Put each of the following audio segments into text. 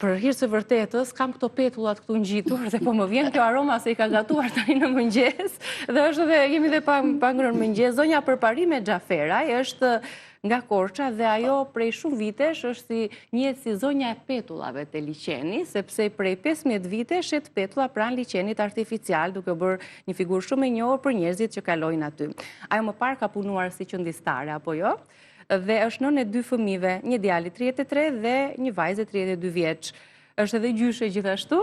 për hir të vërtetës, kam këto petullat këtu ngjitur dhe po më vjen kjo aroma se i ka gatuar tani në mëngjes dhe është dhe jemi dhe pa ngrënë mëngjes. Zonja Përparime Xhaferaj është nga Korça dhe ajo prej shumë vitesh është njihet si zonja e petullave të liçeni, sepse prej 15 vite shet petulla pranë liçenit artificial, duke bërë një figurë shumë e njohur për njerëzit që kalojnë aty. Ajo më parë ka punuar si qëndistare, apo jo? Dhe është nënë e 2 fëmijëve, një djali 33 dhe një vajzë 32 vjeç. Është edhe gjyshe gjithashtu.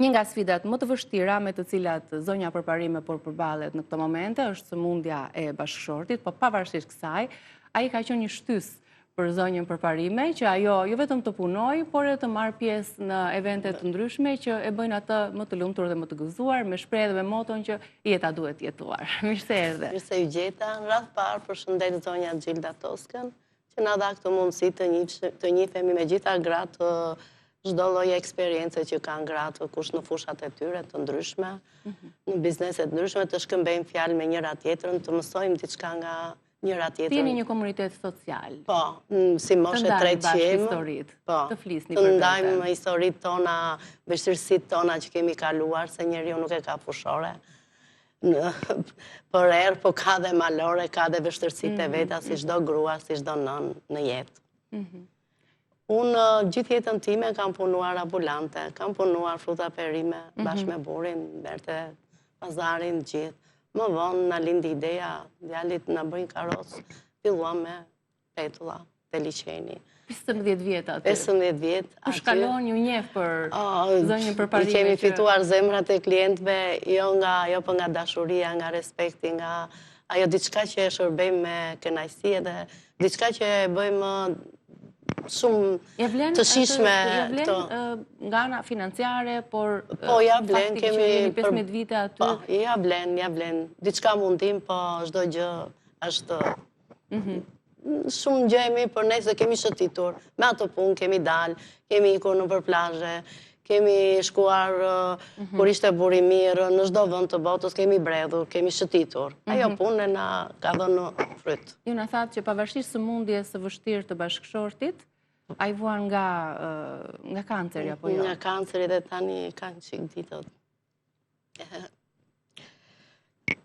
Një nga sfidat më të vështira me të cilat zonja Përparime përballet në këto momente është sëmundja e bashkëshortit, po pavarësisht kësaj, ai ka qenë një shtys për zonjën Përparime, që ajo jo vetëm të punoj, por e të marrë pjesë në evente të ndryshme që e bëjnë atë më të lumtur dhe më të gëzuar, me shprehje dhe me moton që jeta duhet jetuar. Mirë se erdhe. Mirë se u gjeta. Në radhë parë përshëndet zonja Gjilda Toskën, që na dha këtë mundësi të njihemi me gjitha gratë çdo lloj eksperience që kanë gratë, kush në fushat e tyre të ndryshme, në bizneset të ndryshme, të shkëmbejmë fjalë me njëra tjetrën, të mësojmë diçka nga njëra tjetrën. Jeni një komunitet social. Po, si moshe 300, të flisni për të ndajmë historitë tona, vështirësitë tona që kemi kaluar, se njeriu nuk e ka fushore. Për erë, po ka dhe malore, ka dhe vështirësitë e veta, si çdo grua, si çdo nën në jetë. Unë gjithë jetën time kam punuar ambulante, kam punuar fruta perime, bashkë me burin, berte pazarin, gjithë. Më vonë në lindi ideja, djalit në bëjnë karosë, filluam me petulla të liçeni. 15 vjetë aty. 15 vjetë. Kush kalon ju njeh për zonjën Përparime? I kemi fituar zemrat e klientëve, jo për nga dashuria, nga respekti, nga ajo diçka që e shërbejmë me kënaqësi dhe diçka që e bëjmë shumë të shishme. Ja vlen nga ana financiare, por fakti që jeni 15 vite aty. Po, ja vlen. Diçka mundim, po çdo gjë është shumë gjemi për ne se kemi shëtitur. Me ato punë kemi dalë, kemi ikur nëpër plazhe, kemi shkuar kur ishte buri mirë, në çdo vend të botës kemi bredhur, kemi shëtitur. Ajo punë na ka dhënë fryt. Ju na thatë që pavarësisht sëmundjes së vështirë të bashkëshortit, ai vuan nga kanceri, apo jo? Nga kanceri dhe tani kanë qik ditët.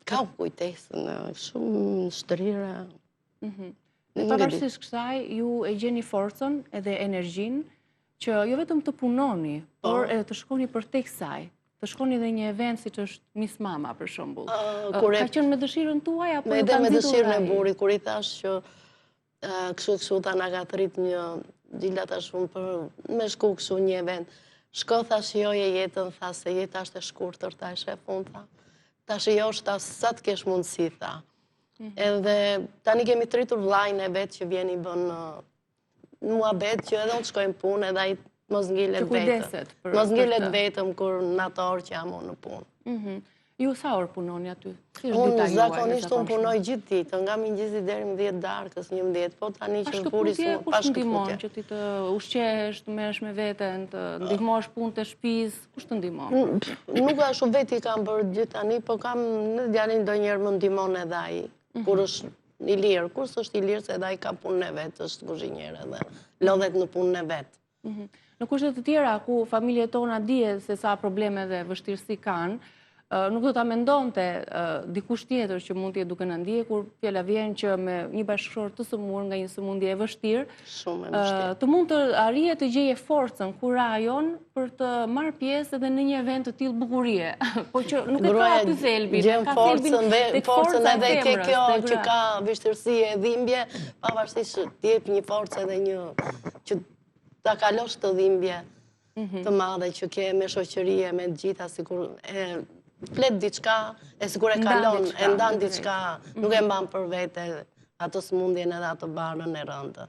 Ka kujtesën, shumë shtërira. Pavarësisht kësaj, ju e gjeni forcën edhe energjinë që jo vetëm të punoni, por edhe të shkoni përtek saj. Të shkoni dhe një event si që është Miss Mama, për shembull. Ka qenë me dëshirën tuaj, apo ju kanë me dëshirën e burit, kur i thash që kështu ta na ka thrit një Gjilda ta shumë për me shku kështu një event. Shko, tha, shijoje jetën, tha, se jeta është e shkurtër, ta e shefun, tha. Ta shijosh, ta, sa të kesh mundësi, tha. Edhe tani kemi tritur vllajën e vet që vjen i bën mua bet që edhe unë shkojmë punë, edhe ai mos ngjilet vetëm. Mos ngjilet vetëm kur në ato orë që jam unë në punë. Ju sa orë punoni aty? Unë zakonisht unë punoj gjithë ditë, nga mëngjesi deri në 10 darkës, 11, po tani që buri s'u pa shkëputje. Që ti të ushqesh, të merresh me veten, të ndihmosh punët e shtëpisë, kush të ndihmon? Nuk ashtu veti kam bërë gjithë tani, po kam në djalin ndonjëherë më ndihmon edhe ai, kur është i lirë, kur s'është i lirë se edhe ai ka punën e vet, është kuzhinjer edhe lodhet në punën e vet. Në kushte të tjera ku familjet tona dihet se sa probleme dhe vështirësi kanë, nuk do ta mendonte dikush tjetër që mund të jetë duke na ndjekur, fjala vjen që me një bashkëshor të sëmurë nga një sëmundje e vështirë, të mund të arrijë të gjeje forcën, kurajon për të marrë pjesë edhe në një event të tillë bukurie. Po që nuk e ka aty thelbin, gjen forcën edhe ke kjo që ka vështirësi e dhimbje, pavarësisht të jep një forcë edhe një që ta kalosh të dhimbje të madhe që ke me shoqërie, me të gjitha, sikur flet diçka, e sigur e kalon, e ndan diçka, nuk e mban për vete atë sëmundjen edhe atë barën e rëndë.